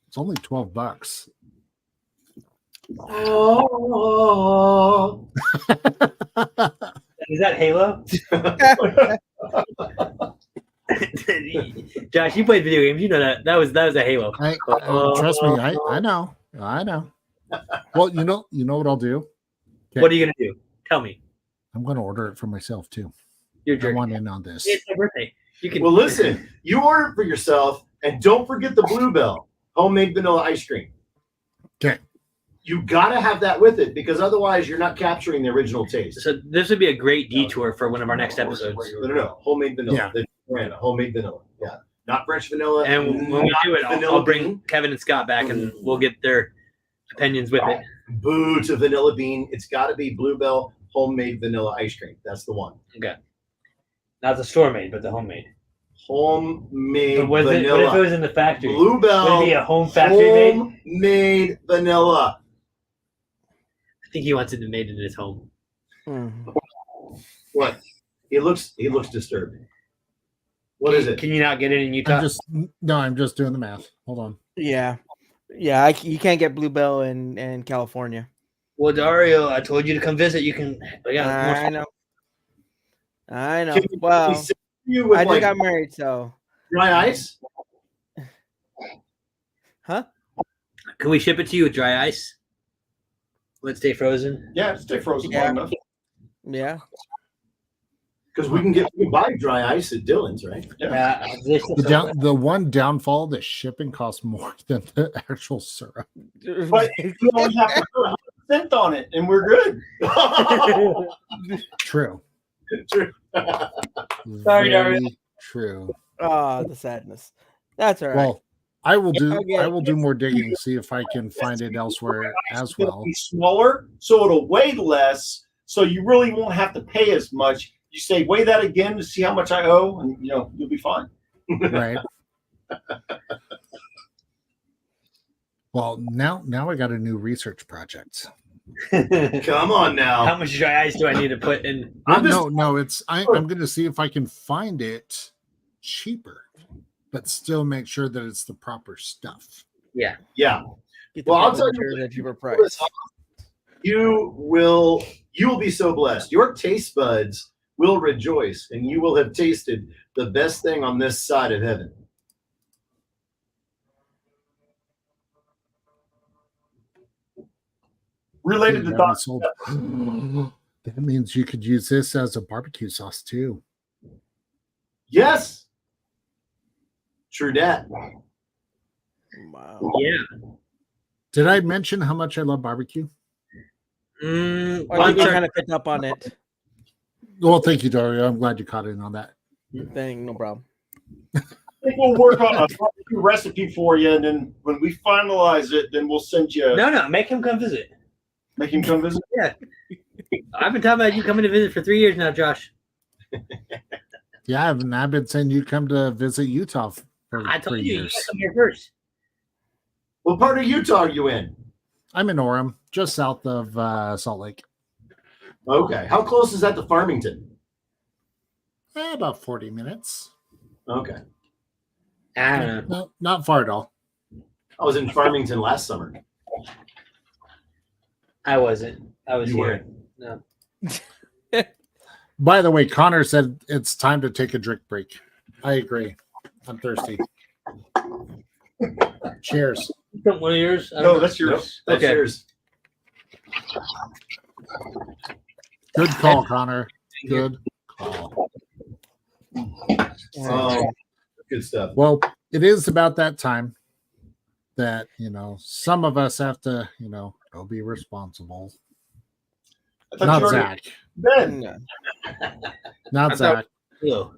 It's only $12. Oh. Is that Halo? Josh, you played video games. You know that was a Halo. Trust me, I know. Well, you know what I'll do. Okay. What are you gonna do? Tell me. I'm gonna order it for myself too. I want in on this. It's my birthday. You can. Well, listen. You order it for yourself, and don't forget the Bluebell homemade vanilla ice cream. Okay. You gotta have that with it, because otherwise you're not capturing the original taste. So this would be a great detour for one of our next episodes. No. Homemade vanilla. Yeah. Homemade vanilla. Yeah. Not French vanilla. And when we do it, I'll bring Kevin and Scott back, and we'll get their opinions with it. Boo to vanilla bean. It's got to be Bluebell homemade vanilla ice cream. That's the one. Okay. Not the store made, but the homemade. Homemade vanilla. What if it was in the factory? Bluebell. Would it be a home factory made? Homemade vanilla. I think he wants it made in his home. What? He looks disturbed. What is it? Can you not get it in Utah? I'm just doing the math. Hold on. Yeah. You can't get Bluebell in California. Well, Dario, I told you to come visit. You can. I know. I know. Can we Well, send you with I just like got married, so dry ice? huh? Can we ship it to you with dry ice? Let it stay frozen. Yeah, stay frozen Yeah. long enough. Yeah. Because we can buy dry ice at Dillon's, right? Yeah. The one downfall, the shipping costs more than the actual syrup. But you only have to put 100% on it, and we're good. True. Sorry, Dario. Very true. Oh, the sadness. That's all right. Well, I will Okay. do more digging, see if I can find it elsewhere as It's gonna well. be smaller, so it'll weigh less. So you really won't have to pay as much. You say weigh that again to see how much I owe, and you'll be fine. Right. Well, now I got a new research project. Come on now. How much dry ice do I need to put in? I'm just- I'm going to see if I can find it cheaper, but still make sure that it's the proper stuff. Yeah. Yeah. Get the Well, I'll tell you temperature at a cheaper price. You will be so blessed. Your taste buds will rejoice, and you will have tasted the best thing on this side of heaven. Related to Yeah, Doc. we sold- That means you could use this as a barbecue sauce too. Yes. True dat. Wow. Yeah. Did I mention how much I love barbecue? I think you I'm kind of picked up on it. Well, thank you, Dario. I'm glad you caught in on that. Thing, no problem. I think we'll work on a barbecue recipe for you, and then when we finalize it, then we'll send you. No, make him come visit. Make him come visit. Yeah. I've been talking about you coming to visit for 3 years now, Josh. Yeah, I've been saying you come to visit Utah for I told 3 you, you years. gotta come here first. What part of Utah are you in? I'm in Orem, just south of Salt Lake. Okay. How close is that to Farmington? About 40 minutes. Okay. I don't know. No, not far at all. I was in Farmington last summer. I wasn't. I was You here. weren't. No. By the way, Connor said it's time to take a drink break. I agree. I'm thirsty. Cheers. One of yours? I don't No, know. that's Nope, yours. that's Okay. yours. Good call, Connor. Good call. Oh, good stuff. Well, it is about that time that, some of us have to, go be responsible. I thought Not you already Zach. been. No. Not I Zach. Ew.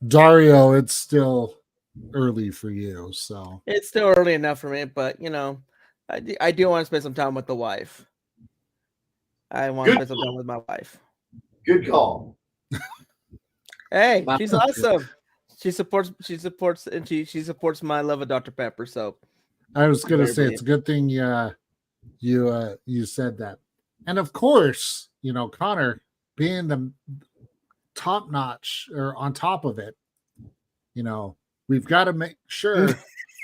Dario, it's still early for you. So It's still early enough for me, but I do want to spend some time with the wife. I want to Good spend some time with my wife. Good call. Hey, Wow. she's awesome. She supports and she supports my love of Dr. Pepper. So I was going to Very say it's a good thing you said that. And of course, Connor being the top notch or on top of it, we've got to make sure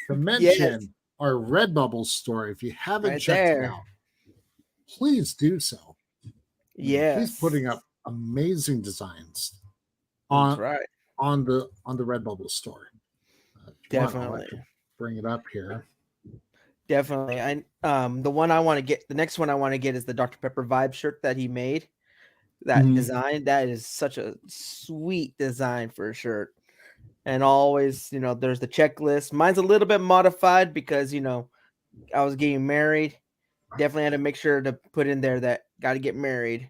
to mention our Redbubble store. If you haven't Right checked it there. out, please do so. yeah, He's putting up amazing designs that's on right. on the Redbubble store. If you want, I'll Definitely. let you bring it up here. Definitely. The one I want to get, the next one I want to get is the Dr. Pepper vibe shirt that he made. That Mhm. design, that is such a sweet design for a shirt. And always, there's the checklist. Mine's a little bit modified because, I was getting married. Definitely had to make sure to put in there that got to get married.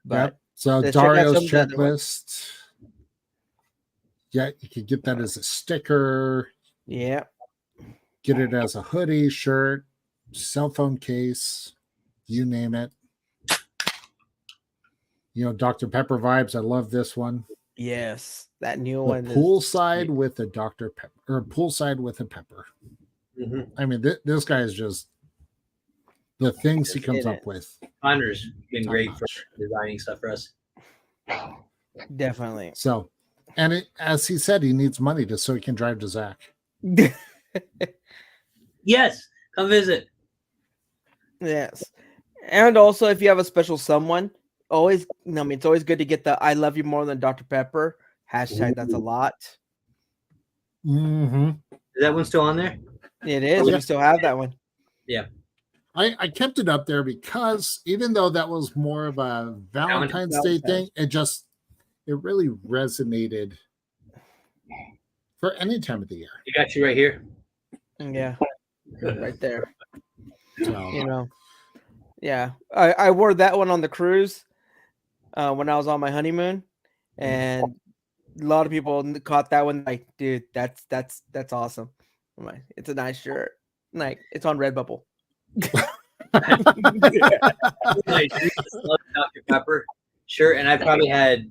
But Yep. So let's check out Dario's some of the other ones. checklist. Yeah, you could get that as a sticker, yeah, get it as a hoodie, shirt, cell phone case, you name it. Dr. Pepper vibes. I love this one. yes, that new The one. is poolside sweet. with a Dr. Pepper or poolside with a pepper. Mhm. I mean, this guy is just the things he comes It up is. with. Connor's been Top great for notch. designing stuff for us. Definitely. So, and as he said, he needs money so he can drive to Zach. Yes, come visit. Yes. And also, if you have a special someone, always, it's always good to get the "I love you more than Dr. Pepper" hashtag. That's a lot. Mm-hmm. Is that one still on there? It is. Yeah. We still have that one. Yeah. I kept it up there because even though that was more of a Valentine's Day thing, it really resonated for any time of the year. You got you right here. Yeah, right there. So, Yeah. I wore that one on the cruise when I was on my honeymoon, and a lot of people caught that one. Like, dude, that's awesome. I'm like, it's a nice shirt. Like, it's on Redbubble. Like, Dr. Pepper shirt, and I probably had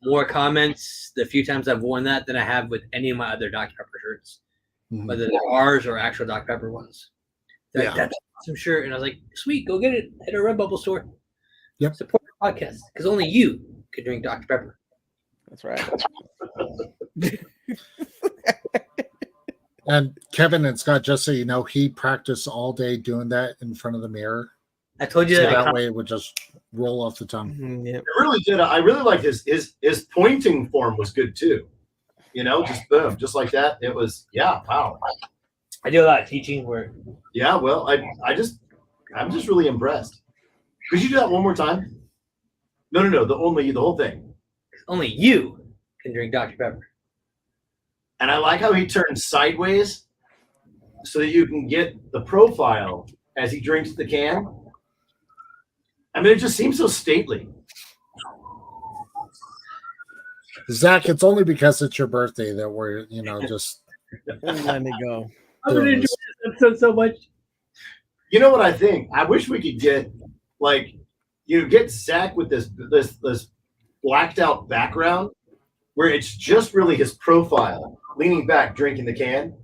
more comments the few times I've worn that than I have with any of my other Dr. Pepper shirts, whether they're ours or actual Dr. Pepper ones. Like, that's an awesome shirt, and I was like, sweet, go get it at a Redbubble store. Yep. Support the podcast because only you can drink Dr. Pepper. That's right. And Kevin and Scott, just so you know, he practiced all day doing that in front of the mirror. I told you So that. that way it would just roll off the tongue. Yep. It really did. I really liked his pointing form was good too. Just boom, just like that. It was wow. I do a lot of teaching where. Yeah, well, I'm just really impressed. Could you do that one more time? No, the whole thing. Only you can drink Dr. Pepper. And I like how he turns sideways so that you can get the profile as he drinks the can. I mean, it just seems so stately. Zach, it's only because it's your birthday that we're, just Let me go. I'm gonna enjoy this episode so much. You know what I think? I wish we could get get Zach with this blacked out background where it's just really his profile leaning back, drinking the can,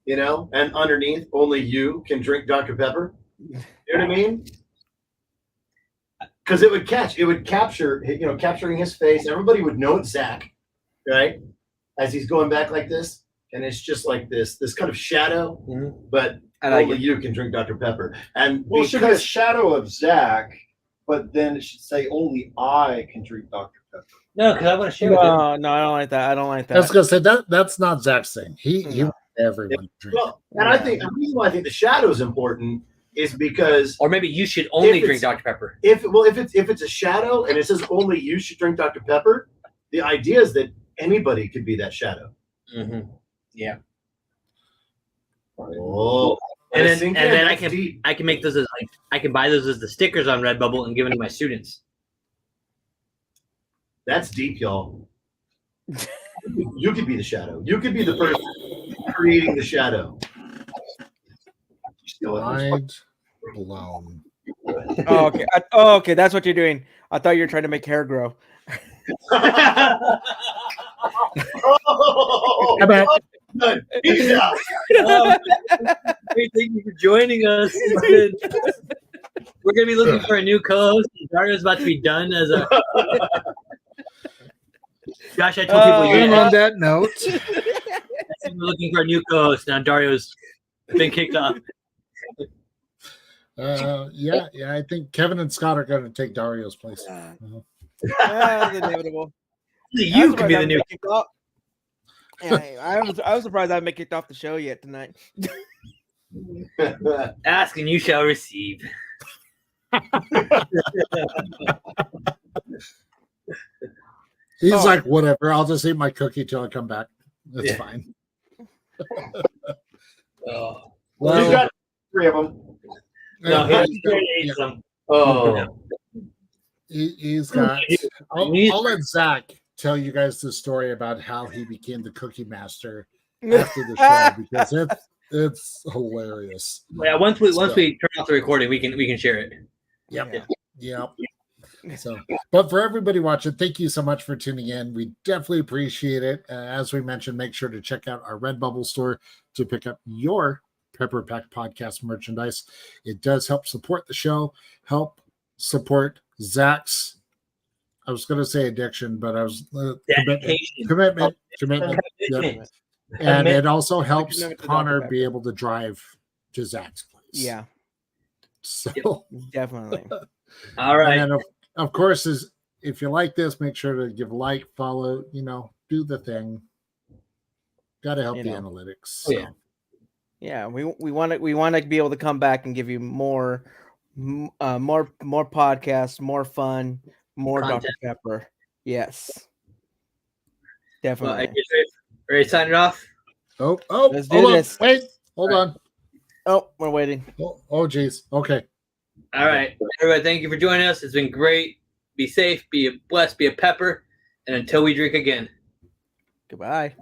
and underneath only you can drink Dr. Pepper. You know what I mean? Because it would capture, capturing his face. Everybody would know it's Zach, right? As he's going back like this, and it's just like this kind of shadow, but only you can drink Dr. Pepper. And it should be a shadow of Zach, but then it should say only I can drink Dr. Pepper. No, because I want to share with him. No, I don't like that. I don't like that. I was gonna say that's not Zach's thing. He wants everyone to drink. Well, and I think the reason why I think the shadow is important is because, or maybe you should only drink Dr. Pepper. If it's a shadow and it says only you should drink Dr. Pepper, the idea is that anybody could be that shadow. Mm-hmm. Yeah. Oh, and then I can make those as I can buy those as the stickers on Redbubble and give them to my students. That's deep, y'all. You could be the shadow. You could be the person creating the shadow. Mind blown. Oh, okay. Okay, that's what you're doing. I thought you were trying to make hair grow. Oh, he's out. Thank you for joining us. We're gonna be looking for a new co-host. Dario's about to be done as a. Josh, I told people And on that note, we're looking for a new co-host. Now Dario's been kicked off. yeah, I think Kevin and Scott are going to take Dario's place. That's inevitable. You can be the new. I was surprised I haven't been kicked off the show yet tonight. Ask and you shall receive. He's like, whatever. I'll just eat my cookie till I come back. That's fine. Well, he's got 3 of them. No, he ate some. Oh, he's got. I'll let Zach tell you guys the story about how he became the cookie master after the show because it's hilarious. Yeah, once we turn off the recording, we can share it. Yep. So, but for everybody watching, thank you so much for tuning in. We definitely appreciate it. As we mentioned, make sure to check out our Redbubble store to pick up your Pepper Pack podcast merchandise. It does help support the show, help support Zach's. I was going to say addiction, but I was commitment. Yep. And it also helps Connor be able to drive to Zach's place. Yeah. So Definitely. All right. and then of course is if you like this, make sure to give like, follow, do the thing. Got to help the analytics. Oh, yeah. So. Yeah, we want to be able to come back and give you more podcasts, more fun, more Content. Dr. Pepper. Yes, Well, definitely. are you ready to sign it off? Oh, Let's hold do on. this. Wait, hold on. Oh, we're waiting. Oh, geez. Okay. All right. Everybody, thank you for joining us. It's been great. Be safe, be blessed, be a pepper. And until we drink again. Goodbye.